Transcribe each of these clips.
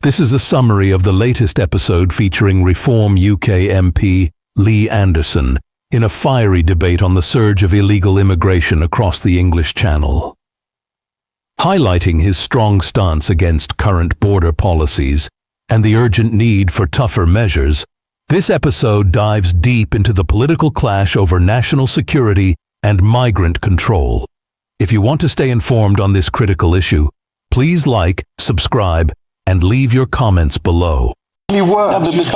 This is a summary of the latest episode featuring Reform UK MP Lee Anderson in a fiery debate on the surge of illegal immigration across the English Channel. Highlighting his strong stance against current border policies and the urgent need for tougher measures, this episode dives deep into the political clash over national security and migrant control. If you want to stay informed on this critical issue, please like, subscribe, and leave your comments below. Because this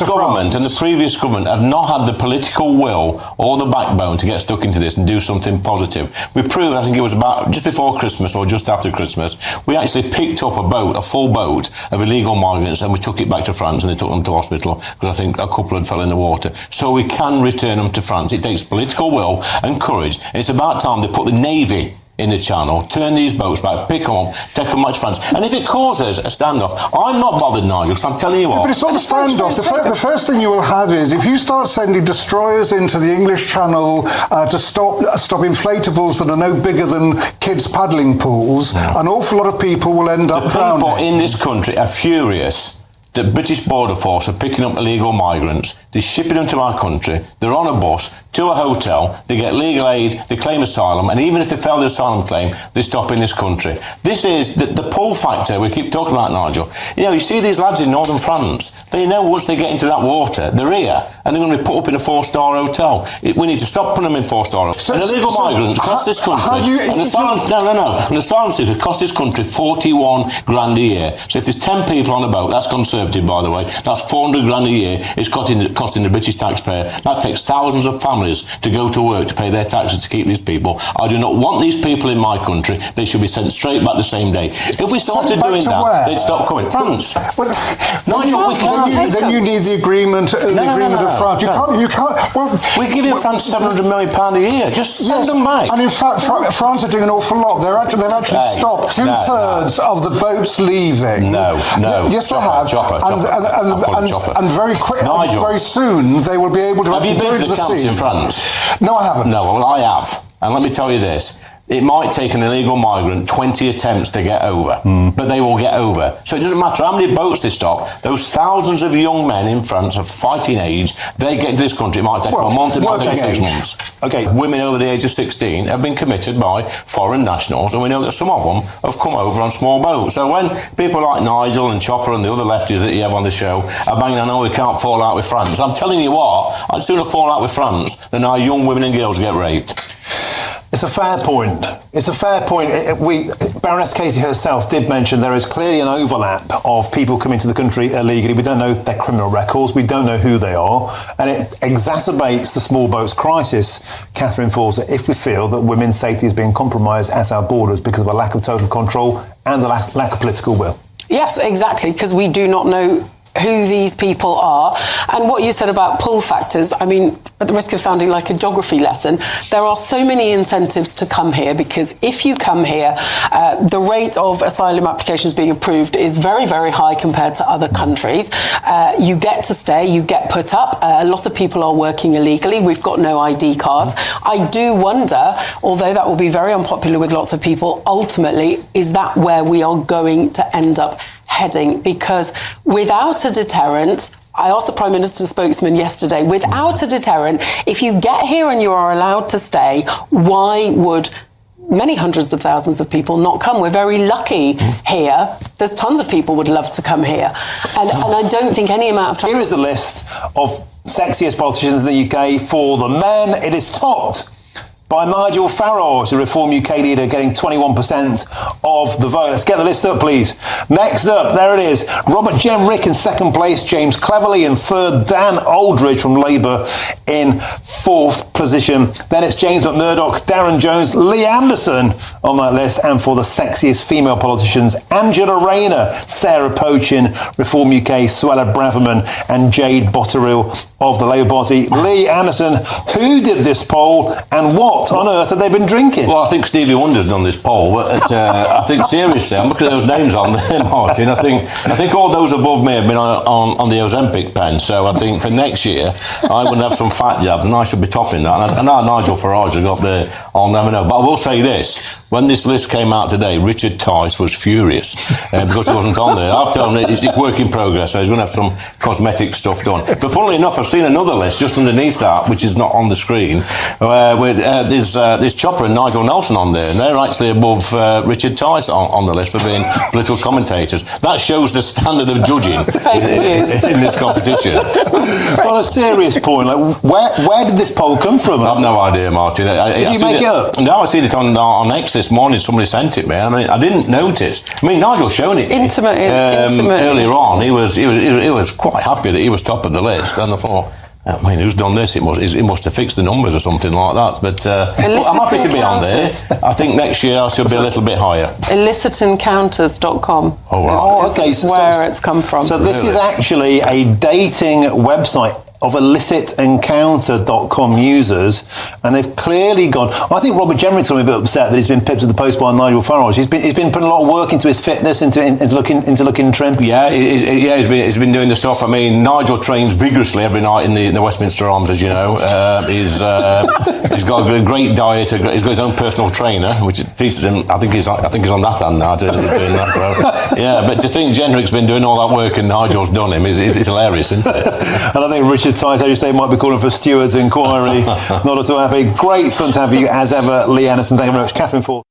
government and the previous government have not had the political will or the backbone to get stuck into this and do something positive. We proved, I think it was about just before Christmas or just after Christmas, we actually picked up a full boat of illegal migrants, and we took it back to France and they took them to hospital because I think a couple had fell in the water. So we can return them to France. It takes political will and courage. And it's about time they put the Navy in the Channel, turn these boats back, pick them up, take them back to France. And if it causes a standoff, I'm not bothered, Nigel, because I'm telling you what. But it's not a standoff. The first thing you will have is, if you start sending destroyers into the English Channel to stop inflatables that are no bigger than kids' paddling pools, an awful lot of people will end up drowning. The people in this country are furious that British Border Force are picking up illegal migrants, they're shipping them to our country, they're on a bus, to a hotel, they get legal aid, they claim asylum, and even if they fail the asylum claim, they stop in this country. This is the pull factor we keep talking about, Nigel. You know, you see these lads in northern France, they know once they get into that water, they're here, and they're going to be put up in a 4-star hotel. We need to stop putting them in 4-star hotels. And illegal migrants cost this country, and the asylum seekers cost this country 41 grand a year. So if there's 10 people on a boat, that's Conservative, by the way, that's 400 grand a year, it's costing the British taxpayer. That takes thousands of families to go to work to pay their taxes to keep these people. I do not want these people in my country. They should be sent straight back the same day. If we started doing that, they'd stop coming. France. Nigel, then you need the agreement of France. You can't. Well, we're giving France £700 million a year. Just send them back. And in fact, France are doing an awful lot. They've actually stopped two-thirds of the boats leaving. No. Yes, they have. And very quick, very soon they will be able to actually go to the sea. In France? No, I haven't. No, well, I have. And let me tell you this. It might take an illegal migrant 20 attempts to get over, but they will get over. So it doesn't matter how many boats they stop. Those thousands of young men in France of fighting age, they get to this country. It might take a month, it might take 6 months. Okay, women over the age of 16 have been committed by foreign nationals, and we know that some of them have come over on small boats. So when people like Nigel and Chopper and the other lefties that you have on the show are banging on, we can't fall out with France, I'm telling you what, I'd sooner fall out with France than our young women and girls get raped. It's a fair point. Baroness Casey herself did mention there is clearly an overlap of people coming to the country illegally. We don't know their criminal records. We don't know who they are. And it exacerbates the small boats crisis, Catherine Fawcett, if we feel that women's safety is being compromised at our borders because of a lack of total control and the lack of political will. Yes, exactly, because we do not know who these people are. And what you said about pull factors, I mean, at the risk of sounding like a geography lesson, there are so many incentives to come here, because if you come here, the rate of asylum applications being approved is very, very high compared to other countries. You get to stay, you get put up. A lot of people are working illegally. We've got no ID cards. I do wonder, although that will be very unpopular with lots of people, ultimately, is that where we are going to end up heading? Because without a deterrent, I asked the Prime Minister's spokesman yesterday, without a deterrent, if you get here and you are allowed to stay, why would many hundreds of thousands of people not come? We're very lucky here. There's tons of people would love to come here. And I don't think any amount of time... Here is a list of sexiest politicians in the UK for the men. It is topped by Nigel Farage, the Reform UK leader, getting 21% of the vote. Let's get the list up, please. Next up, there it is. Robert Jenrick in second place, James Cleverly in third, Dan Aldridge from Labour in fourth position. Then it's James McMurdoch, Darren Jones, Lee Anderson on that list. And for the sexiest female politicians, Angela Rayner, Sarah Pochin, Reform UK, Suella Braverman and Jade Botterill of the Labour Party. Lee Anderson, who did this poll and what What on earth have they been drinking? Well, I think Stevie Wonder's done this poll, but I think seriously, I'm looking at those names on there, Martin. I think all those above me have been on the Ozempic pen. So I think for next year, I would have some fat jabs, and I should be topping that. And now Nigel Farage has got the, I'll never know. But I will say this: when this list came out today, Richard Tice was furious because he wasn't on there. I've told him it's work in progress, so he's going to have some cosmetic stuff done. But funnily enough, I've seen another list just underneath that, which is not on the screen, with there's Chopper and Nigel Nelson on there, and they're actually above Richard Tice on the list for being political commentators. That shows the standard of judging in this competition. On a serious point, like where did this poll come from? I've no idea, Martin. Did you make it up? No, I seen it on X this morning. Somebody sent it me. I mean, I didn't notice. I mean, Nigel's shown it intimately earlier on. He was quite happy that he was top of the list, and I thought, I mean, who's done this? It must have fixed the numbers or something like that. But I'm happy to be on there. I think next year I should be a little bit higher. Illicitencounters.com. Oh, right. Okay. Where it's come from. So this is actually a dating website of illicitencounter.com users, and they've clearly gone. I think Robert Jenrick's going to be a bit upset that he's been pipped to the post by Nigel Farage. He's been putting a lot of work into his fitness, into looking trim. Yeah, he's been doing the stuff. I mean, Nigel trains vigorously every night in the Westminster Arms, as you know. He's got a great diet. He's got his own personal trainer, which teaches him. I think he's on that hand now doing that. So, yeah, but to think Jenrick's been doing all that work and Nigel's done him is hilarious, isn't it? And I think Richard Tice, as you say, might be calling for Steward's inquiry. Not at all happy. Great fun to have you as ever, Lee Anderson. Thank you very much, Catherine Ford.